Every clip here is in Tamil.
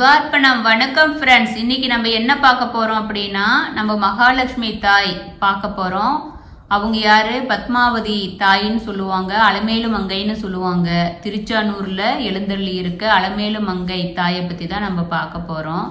வார்ப்பணம் வணக்கம் ஃப்ரெண்ட்ஸ். இன்னைக்கு நம்ம என்ன பார்க்க போறோம் அப்படின்னா, நம்ம மகாலட்சுமி தாய் பார்க்க போறோம். அவங்க யாரு? பத்மாவதி தாயின்னு சொல்லுவாங்க, அலமேலு மங்கைன்னு சொல்லுவாங்க. திருச்சானூர்ல எழுந்தள்ளி இருக்க அலமேலு மங்கை தாயை பத்தி தான் நம்ம பார்க்க போறோம்.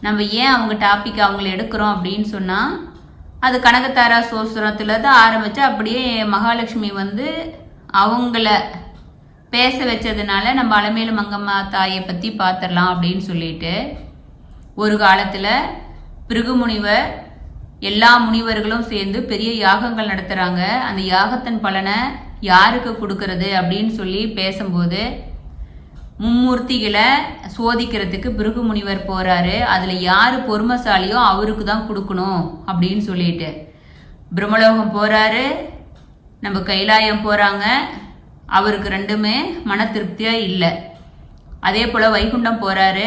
நம்ம ஏன் அவங்க டாபிக் அவங்களை எடுக்கிறோம் அப்படின்னு சொன்னா, அது கனகத்தாரா சோஸ்திரத்துல தான் ஆரம்பிச்சு அப்படியே மகாலட்சுமி அவங்கள பேச வச்சதுனால நம்ம அலமேலு மங்கம்மா தாயை பற்றி பார்த்துடலாம் அப்படின்னு சொல்லிட்டு, ஒரு காலத்தில் பிருகு முனிவர் எல்லா முனிவர்களும் சேர்ந்து பெரிய யாகங்கள் நடத்துகிறாங்க. அந்த யாகத்தின் பலனை யாருக்கு கொடுக்கறது அப்படின்னு சொல்லி பேசும்போது, மும்மூர்த்திகளை சோதிக்கிறதுக்கு பிருகு முனிவர் போகிறாரு. அதில் யார் பொறுமைசாலியோ அவருக்கு தான் கொடுக்கணும் அப்படின்னு சொல்லிட்டு பிரம்மலோகம் போகிறாரு, நம்ம கைலாயம் போகிறாங்க. அவருக்கு ரெண்டுமே மன திருப்தியாக இல்லை. அதே போல் வைகுண்டம் போகிறாரு.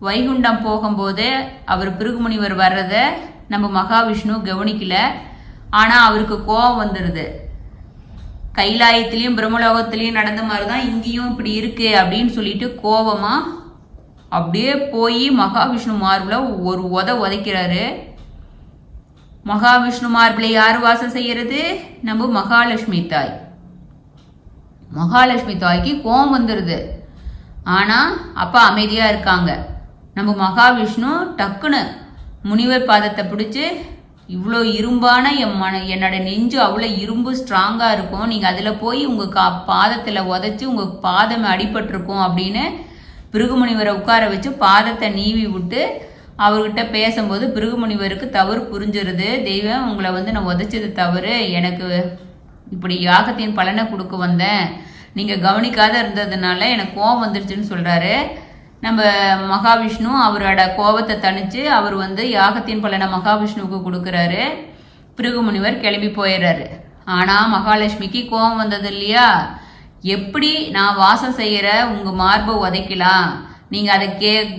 வைகுண்டம் போகும்போது அவர் பிருகு முனிவர் வர்றத நம்ம மகாவிஷ்ணு கவனிக்கல. ஆனால் அவருக்கு கோபம் வந்துடுது. கைலாயத்திலையும் பிரம்மலோகத்திலையும் நடந்த மாதிரி தான் இங்கேயும் இப்படி இருக்கு அப்படின்னு சொல்லிட்டு கோபமாக அப்படியே போய் மகாவிஷ்ணு மார்பில் ஒரு உதைக்கிறாரு. மகாவிஷ்ணு மார்பில் யார் வாசம் செய்யறது? நம்ம மகாலட்சுமி தாய். மகாலட்சுமி தாய்க்கு கோபம் வந்துடுது. ஆனால் அப்பா அமைதியாக இருக்காங்க. நம்ம மகாவிஷ்ணு டக்குன்னு முனிவர் பாதத்தை பிடிச்சி, இவ்வளோ இரும்பான என்னோட நெஞ்சு அவ்வளோ இரும்பு ஸ்ட்ராங்காக இருக்கும், நீங்கள் அதில் போய் உங்கள் பாதத்தில் உதைச்சி உங்கள் பாதம் அடிபட்டிருக்கும் அப்படின்னு பிருகு முனிவரை உட்கார வச்சு பாதத்தை நீவி விட்டு அவர்கிட்ட பேசும்போது பிருகு முனிவருக்கு தவறு புரிஞ்சிருது. தெய்வம், உங்களை நான் உதைச்சது தவறு, எனக்கு இப்படி யாகத்தின் பலனை கொடுக்க வந்தேன், நீங்கள் கவனிக்காத இருந்ததுனால எனக்கு கோபம் வந்துருச்சுன்னு சொல்கிறாரு. நம்ம மகாவிஷ்ணு அவரோட கோபத்தை தணிச்சு அவர் யாகத்தின் பலனை மகாவிஷ்ணுவுக்கு கொடுக்குறாரு. பிருகு முனிவர் கிளம்பி போயிடுறாரு. ஆனால் மகாலட்சுமிக்கு கோபம் வந்தது இல்லையா? எப்படி நான் வாசம் செய்கிற உங்கள் மார்பை உதைக்கலாம், நீங்கள் அதை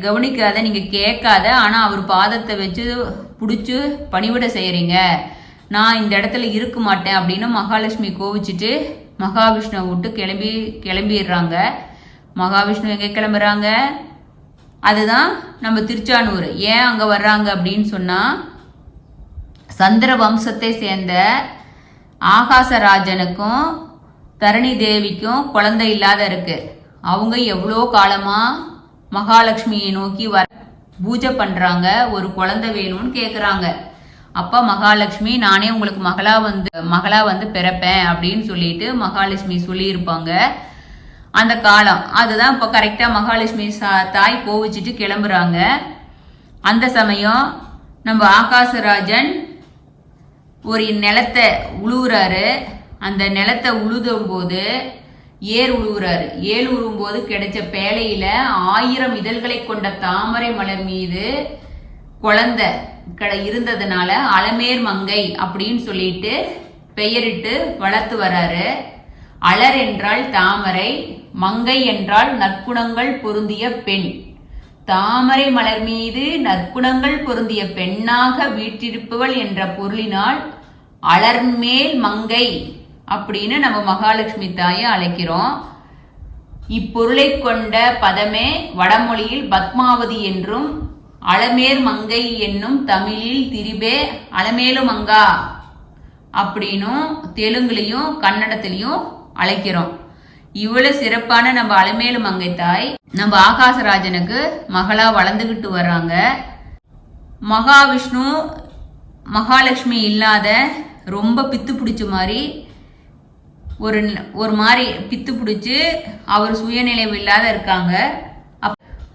கவனிக்காத, நீங்கள் கேட்காத, ஆனால் அவர் பாதத்தை வச்சு பிடிச்சி பணிவிட செய்கிறீங்க, நான் இந்த இடத்துல இருக்க மாட்டேன் அப்படின்னு மகாலட்சுமி கோவிச்சுட்டு மகாவிஷ்ணுவை விட்டு கிளம்பிடுறாங்க. மகாவிஷ்ணு எங்கே கிளம்புறாங்க? அதுதான் நம்ம திருச்சானூர். ஏன் அங்கே வர்றாங்க அப்படின்னு சொன்னால், சந்திர வம்சத்தை சேர்ந்த ஆகாசராஜனுக்கும் தரணி தேவிக்கும் குழந்தை இல்லாத இருக்கு. அவங்க எவ்வளோ காலமாக மகாலட்சுமியை நோக்கி பூஜை பண்ணுறாங்க, ஒரு குழந்தை வேணும்னு கேட்குறாங்க. அப்பா மகாலட்சுமி, நானே உங்களுக்கு மகளா பிறப்பேன் அப்படின்னு சொல்லிட்டு மகாலட்சுமி சொல்லியிருப்பாங்க. அந்த காலம் அதுதான் இப்போ கரெக்டாக மகாலட்சுமி தாய் கோவிச்சுட்டு கிளம்புறாங்க. அந்த சமயம் நம்ம ஆகாசராஜன் ஒரு நிலத்தை உழுவுறாரு. அந்த நிலத்தை உழுதும் போது உழுவுறாரு. உழுவும்போது கிடைச்ச பேழையில 1000 இதழ்களை கொண்ட தாமரை மலர் மீது குழந்தை இருந்ததுனால அலமேர் மங்கை அப்படின்னு சொல்லிட்டு பெயரிட்டு வளர்த்து வராரு. அலர் என்றால் தாமரை, மங்கை என்றால் நற்குணங்கள் பொருந்திய பெண். தாமரை மலர் மீது நற்குணங்கள் பொருந்திய பெண்ணாக வீற்றிருப்பவள் என்ற பொருளினால் அலர்மேல் மங்கை அப்படின்னு நம்ம மகாலட்சுமி தாயை அழைக்கிறோம். இப்பொருளை கொண்ட பதமே வடமொழியில் பத்மாவதி என்றும், அலமேர் மங்கை என்னும் தமிழில் திரிபே அலமேலு மங்கா அப்படின்னும் தெலுங்குலையும் கன்னடத்திலையும் அழைக்கிறோம். இவ்வளவு சிறப்பான நம்ம அலமேலு மங்கை தாய் நம்ம ஆகாசராஜனுக்கு மகளா வளர்ந்துகிட்டு வர்றாங்க. மகாவிஷ்ணு மகாலட்சுமி இல்லாத ரொம்ப பித்து பிடிச்ச மாதிரி ஒரு மாதிரி பித்து பிடிச்சி அவர் சுயநினைவு இல்லாத இருக்காங்க.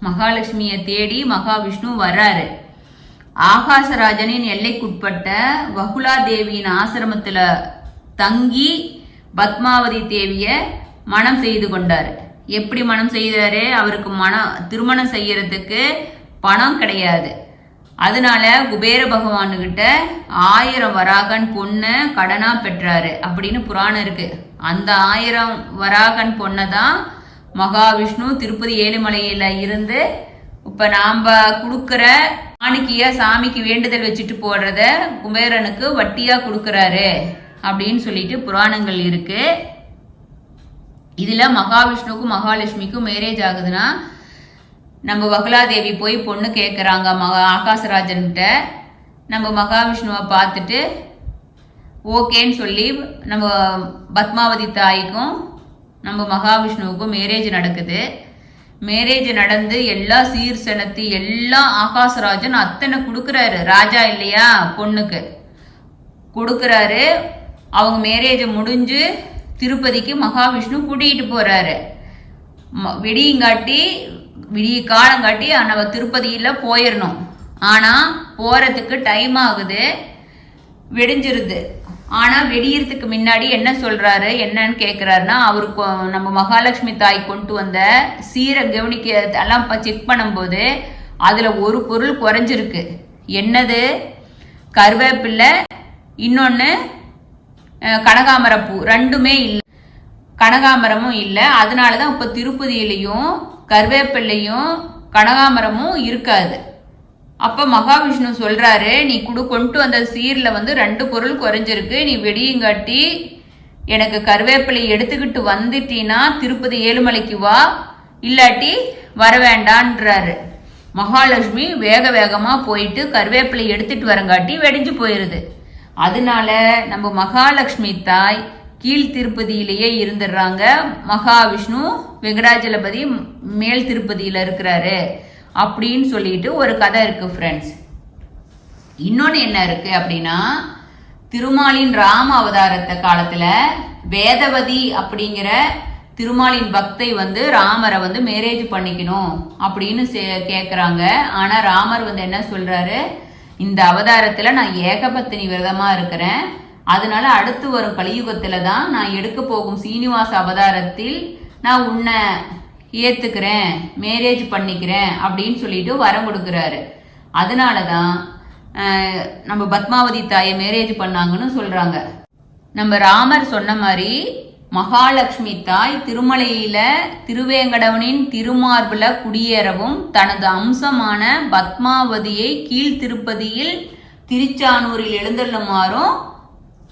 மகாலட்சுமியை தேடி மகாவிஷ்ணு வர்றாரு. ஆகாசராஜனின் எல்லைக்குட்பட்ட வகுலா தேவியின் ஆசிரமத்தில் தங்கி பத்மாவதி தேவிய மனம் செய்து கொண்டார். எப்படி மனம் செய்தாரு? அவருக்கு திருமணம் செய்யறதுக்கு பணம் கிடையாது. அதனால குபேர பகவானுகிட்ட 1000 வராகன் பொண்ணை கடனா பெற்றாரு அப்படின்னு புராணம் இருக்கு. அந்த 1000 வராகன் பொண்ணை தான் மகாவிஷ்ணு திருப்பதி ஏழுமலையில இருந்து இப்ப நாம கொடுக்கற காணிக்கைய சாமிக்கு வேண்டுதல் வச்சுட்டு போடுறத குபேரனுக்கு வட்டியா கொடுக்கறாரு அப்படின்னு சொல்லிட்டு புராணங்கள் இருக்கு. இதுல மகாவிஷ்ணுக்கும் மகாலட்சுமிக்கும் மேரேஜ் ஆகுதுன்னா நம்ம வகுலாதேவி போய் பொண்ணு கேட்குறாங்க ஆகாசராஜன்கிட்ட. நம்ம மகாவிஷ்ணுவை பார்த்துட்டு ஓகேன்னு சொல்லி நம்ம பத்மாவதி தாய்க்கும் நம்ம மகாவிஷ்ணுவுக்கும் மேரேஜ் நடக்குது. மேரேஜ் நடந்து எல்லா சீர் செனத்தி எல்லாம் ஆகாசராஜன் அத்தனை கொடுக்குறாரு. ராஜா இல்லையா, பொண்ணுக்கு கொடுக்குறாரு. அவங்க மேரேஜை முடிஞ்சு திருப்பதிக்கு மகாவிஷ்ணு கூட்டிகிட்டு போறாரு. விடிய காலங்காட்டி நம்ம திருப்பதியில் போயிடணும். ஆனால் போகிறதுக்கு டைம் ஆகுது, வெடிஞ்சிருது. ஆனால் வெடியறதுக்கு முன்னாடி என்ன சொல்கிறாரு, என்னன்னு கேட்குறாருன்னா, அவருக்கு நம்ம மகாலட்சுமி தாய் கொண்டு வந்த சீரை கவனிக்க எல்லாம் செக் பண்ணும்போது அதில் ஒரு பொருள் குறைஞ்சிருக்கு. என்னது? கருவேப்பில்லை, இன்னொன்று கனகாமரப்பூ. ரெண்டுமே இல்லை, கனகாமரமும் இல்லை. அதனால தான் இப்போ திருப்பதியிலையும் கருவேப்பிள்ளையும் கனகாமரமும் இருக்காது. அப்போ மகாவிஷ்ணு சொல்கிறாரு, நீ கொண்டு வந்த சீரில் 2 பொருள் குறைஞ்சிருக்கு. நீ வெடியுங்காட்டி எனக்கு கருவேப்பிலை எடுத்துக்கிட்டு வந்துட்டீன்னா திருப்பதி ஏழுமலைக்கு வா, இல்லாட்டி வர வேண்டான்றாரு. மகாலட்சுமி வேக வேகமாக போயிட்டு கருவேப்பிலை எடுத்துட்டு வரங்காட்டி வெடிஞ்சு போயிடுது. அதனால நம்ம மகாலட்சுமி தாய் கீழ் திருப்பதியிலேயே இருந்துடுறாங்க. மகாவிஷ்ணு வெங்கடாஜலபதி மேல் திருப்பதியில் இருக்கிறாரு அப்படின்னு சொல்லிட்டு ஒரு கதை இருக்கு ஃப்ரெண்ட்ஸ். இன்னொன்று என்ன இருக்கு அப்படின்னா, திருமாலின் ராம அவதாரத்த காலத்துல வேதவதி அப்படிங்கிற திருமாலின் பக்தை ராமரை மேரேஜ் பண்ணிக்கணும் அப்படின்னு கேட்குறாங்க. ஆனா ராமர் என்ன சொல்றாரு, இந்த அவதாரத்துல நான் ஏகபத்தினி விரதமா இருக்கிறேன், அதனால அடுத்து வரும் கலியுகத்துல தான் நான் எடுக்க போகும் சீனிவாச அவதாரத்தில் நான் உன்னை ஏத்துக்கிறேன், மேரேஜ் பண்ணிக்கிறேன் அப்படின்னு சொல்லிட்டு வரம் கொடுக்குறாரு. அதனாலதான் நம்ம பத்மாவதி தாயை மேரேஜ் பண்ணாங்கன்னு சொல்றாங்க. நம்ம ராமர் சொன்ன மாதிரி மகாலட்சுமி தாய் திருமலையில திருவேங்கடவனின் திருமார்புல குடியேறவும் தனது அம்சமான பத்மாவதியை கீழ் திருப்பதியில் திருச்சானூரில் எழுந்தள்ளுமாறும்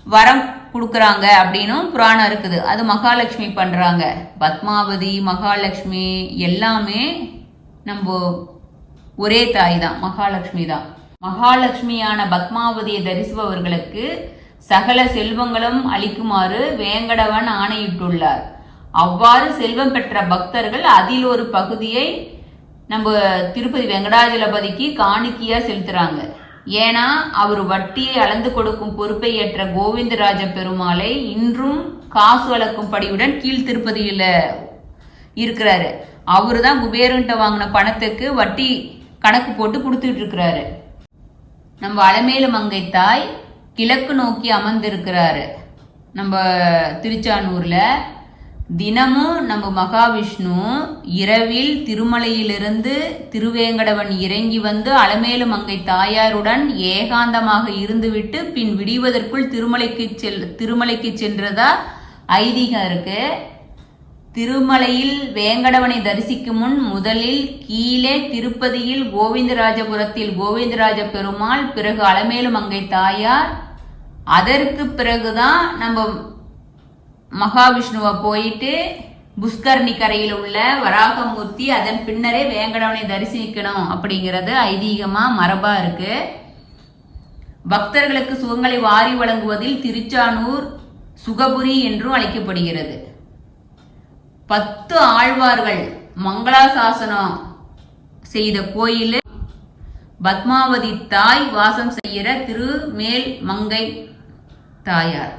வரம் கொடுக்குறாங்க அப்படின்னும் புராணம் இருக்குது. அது மகாலட்சுமி பண்றாங்க. பத்மாவதி மகாலட்சுமி எல்லாமே நம்ம ஒரே தாய் தான், மகாலட்சுமி தான். மகாலட்சுமியான பத்மாவதியை தரிசிப்பவர்களுக்கு சகல செல்வங்களும் அளிக்குமாறு வேங்கடவன் ஆணையிட்டுள்ளார். அவ்வாறு செல்வம் பெற்ற பக்தர்கள் அதில் ஒரு பகுதியை நம்ம திருப்பதி வெங்கடாஜலபதிக்கு காணிக்கையா செலுத்துறாங்க. ஏன்னா அவர் வட்டியை அளந்து கொடுக்கும் பொறுப்பை ஏற்ற கோவிந்தராஜ பெருமாளை இன்றும் காசு அளக்கும் படியுடன் கீழ் திருப்பதியில இருக்கிறாரு. அவரு தான் குபேரன்ட்ட வாங்கின பணத்துக்கு வட்டி கணக்கு போட்டு கொடுத்துட்டு இருக்கிறாரு. நம்ம அலமேலு மங்கை தாய் கிழக்கு நோக்கி அமர்ந்திருக்கிறாரு. நம்ம திருச்சானூர்ல தினமும் நம்ம மகாவிஷ்ணு இரவில் திருமலையிலிருந்து திருவேங்கடவன் இறங்கி அலமேலு மங்கை தாயாருடன் ஏகாந்தமாக இருந்துவிட்டு பின் விடிவதற்குள் திருமலைக்கு சென்றதா ஐதீகம் இருக்கு. திருமலையில் வேங்கடவனை தரிசிக்கும் முன் முதலில் கீழே திருப்பதியில் கோவிந்தராஜபுரத்தில் கோவிந்தராஜ பெருமாள், பிறகு அலமேலு மங்கை தாயார், அதற்கு பிறகுதான் நம்ம மகாவிஷ்ணுவை போயிட்டு புஷ்கரணி கரையில் உள்ள வராகமூர்த்தி, அதன் பின்னரே வேங்கடவனை தரிசிக்கணும் அப்படிங்கிறது ஐதீகமா மரபா இருக்கு. பக்தர்களுக்கு சுகங்களை வாரி வழங்குவதில் திருச்சானூர் சுகபுரி என்றும் அழைக்கப்படுகிறது. 10 ஆழ்வார்கள் மங்களாசாசனம் செய்த கோயில் பத்மாவதி தாய் வாசம் செய்கிற திருமேல் மங்கை தாயார்.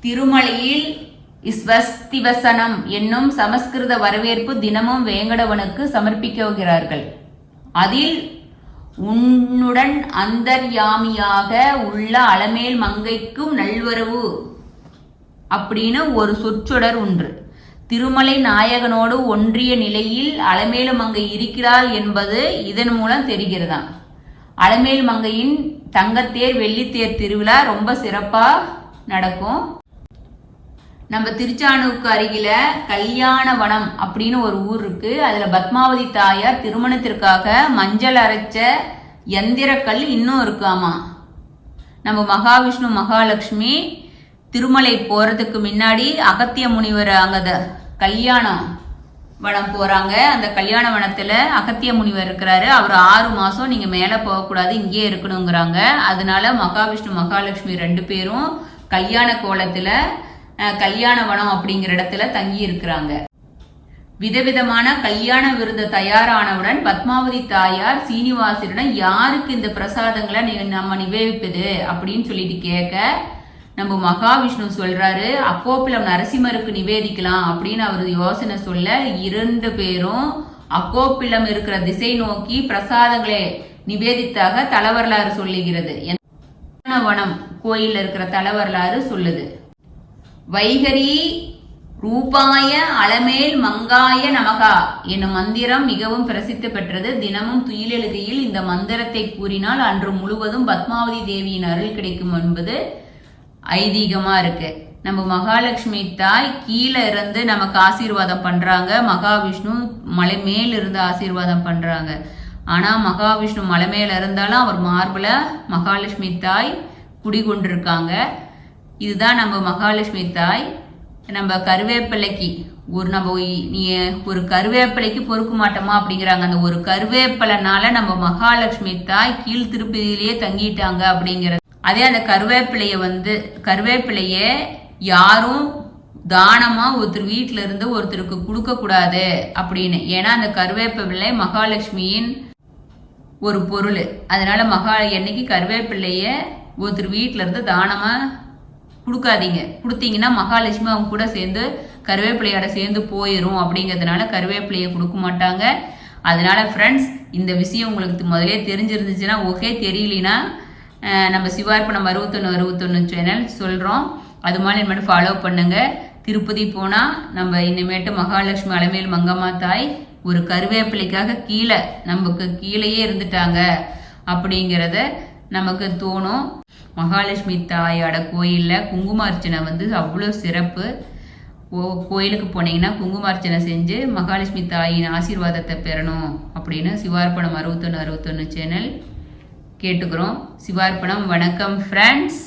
திருமலையில் ஸ்வஸ்திவசனம் என்னும் சமஸ்கிருத வரவேற்பு தினமும் வேங்கடவனுக்கு சமர்ப்பிக்கிறார்கள். அதில் உன்னுடன் அந்தர்யாமியாக உள்ள அலமேல் மங்கைக்கும் நல்வரவு அப்படின்னு ஒரு சொற்றொடர் ஒன்று. திருமலை நாயகனோடு ஒன்றிய நிலையில் அலமேலு மங்கை இருக்கிறாள் என்பது இதன் மூலம் தெரிகிறதாம். அலமேலு மங்கையின் தங்கத்தேர் வெள்ளித்தேர் திருவிழா ரொம்ப சிறப்பா நடக்கும். நம்ம திருச்சானூருக்கு அருகில கல்யாணவனம் அப்படின்னு ஒரு ஊர் இருக்கு. அதுல பத்மாவதி தாயார் திருமணத்திற்காக மஞ்சள் அரைச்ச எந்திரக்கல் இன்னும் இருக்காமா. நம்ம மகாவிஷ்ணு மகாலட்சுமி திருமலை போறதுக்கு முன்னாடி அகத்திய முனிவர் அங்க கல்யாணம் வனம் போறாங்க. அந்த கல்யாண வனத்துல அகத்திய முனிவர் இருக்கிறாரு. அவர் 6 மாசம் நீங்க மேல போகக்கூடாது, இங்கேயே இருக்கணுங்கிறாங்க. அதனால மகாவிஷ்ணு மகாலட்சுமி 2 பேரும் கல்யாண கோலத்துல கல்யாண வனம் அப்படிங்கிற இடத்துல தங்கி இருக்கிறாங்க. விதவிதமான கல்யாண விருந்து தயாரானவுடன் பத்மாவதி தாயார் சீனிவாசரிடம் யாருக்கு இந்த பிரசாதங்களை நம்ம நிவேதிப்பது அப்படின்னு சொல்லிட்டு கேட்க, நம்ம மகாவிஷ்ணு சொல்றாரு அக்கோப்பிலம் நரசிம்மருக்கு நிவேதிக்கலாம் அப்படின்னு அவர் யோசனை சொல்ல 2 பேரும் அக்கோப்பிலம் இருக்கிற திசை நோக்கி பிரசாதங்களை நிவேதித்தாக தலவரலாறு சொல்லுகிறது. வனம் கோயில் இருக்கிற தலவரலாறு சொல்லுது. வைகரி ரூபாய அலமேல் மங்காய நமகா என்னும் மந்திரம் மிகவும் பிரசித்தி பெற்றது. தினமும் துயிலெழுதியில் இந்த மந்திரத்தை கூறினால் அன்று முழுவதும் பத்மாவதி தேவியின் அருள் கிடைக்கும் என்பது ஐதீகமா இருக்கு. நம்ம மகாலட்சுமி தாய் கீழே இருந்து நமக்கு ஆசீர்வாதம் பண்றாங்க, மகாவிஷ்ணு மலை மேல் இருந்து ஆசீர்வாதம் பண்றாங்க. ஆனா மகாவிஷ்ணு மலை மேல இருந்தாலும் அவர் மார்புல மகாலட்சுமி தாய் குடிகொண்டிருக்காங்க. இதுதான் நம்ம மகாலட்சுமி தாய். நம்ம கருவேப்பிலைக்கு நீ ஒரு கருவேப்பிலைக்கு பொறுக்க மாட்டோமா அப்படிங்கிறாங்க. அந்த ஒரு கருவேப்பிலைனால நம்ம மகாலட்சுமி தாய் கீழ் திருப்பதியிலேயே தங்கிட்டாங்க அப்படிங்கிறது. அதே அந்த கருவேப்பிலைய யாரும் தானமா ஒருத்தர் வீட்டுல இருந்து ஒருத்தருக்கு கொடுக்க கூடாது அப்படின்னு. ஏன்னா அந்த கருவேப்பிலை மகாலட்சுமியின் ஒரு பொருள். அதனால என்னைக்கு கருவேப்பிள்ளைய ஒருத்தர் வீட்டுல இருந்து தானமா கொடுக்காதீங்க. கொடுத்தீங்கன்னா மகாலட்சுமி அவங்க கூட சேர்ந்து கருவேப்பிலையோட சேர்ந்து போயிடும் அப்படிங்கிறதுனால கருவேப்பிலையை கொடுக்க மாட்டாங்க. அதனால ஃப்ரெண்ட்ஸ், இந்த விஷயம் உங்களுக்கு முதலே தெரிஞ்சிருந்துச்சுன்னா ஓகே, தெரியலனா நம்ம சிவார்ப்பணம் 61 சேனல் சொல்றோம், அது மாதிரி இனிமேட்டு ஃபாலோ பண்ணுங்க. திருப்பதி போனா நம்ம இனிமேட்டு மகாலட்சுமி அலமேல் மங்கம்மா தாய் ஒரு கருவேப்பிலைக்காக நமக்கு கீழேயே இருந்துட்டாங்க அப்படிங்கிறத நமக்கு தோணும். மகாலட்சுமி தாயோட கோயிலில் குங்குமார்ச்சனை அவ்வளோ சிறப்பு. கோயிலுக்கு போனீங்கன்னா குங்குமார்ச்சனை செஞ்சு மகாலட்சுமி தாயின் ஆசீர்வாதத்தை பெறணும் அப்படின்னு சிவார்ப்பணம் 61 சேனல் கேட்டுக்கிறோம். சிவார்ப்பணம். வணக்கம் ஃப்ரெண்ட்ஸ்.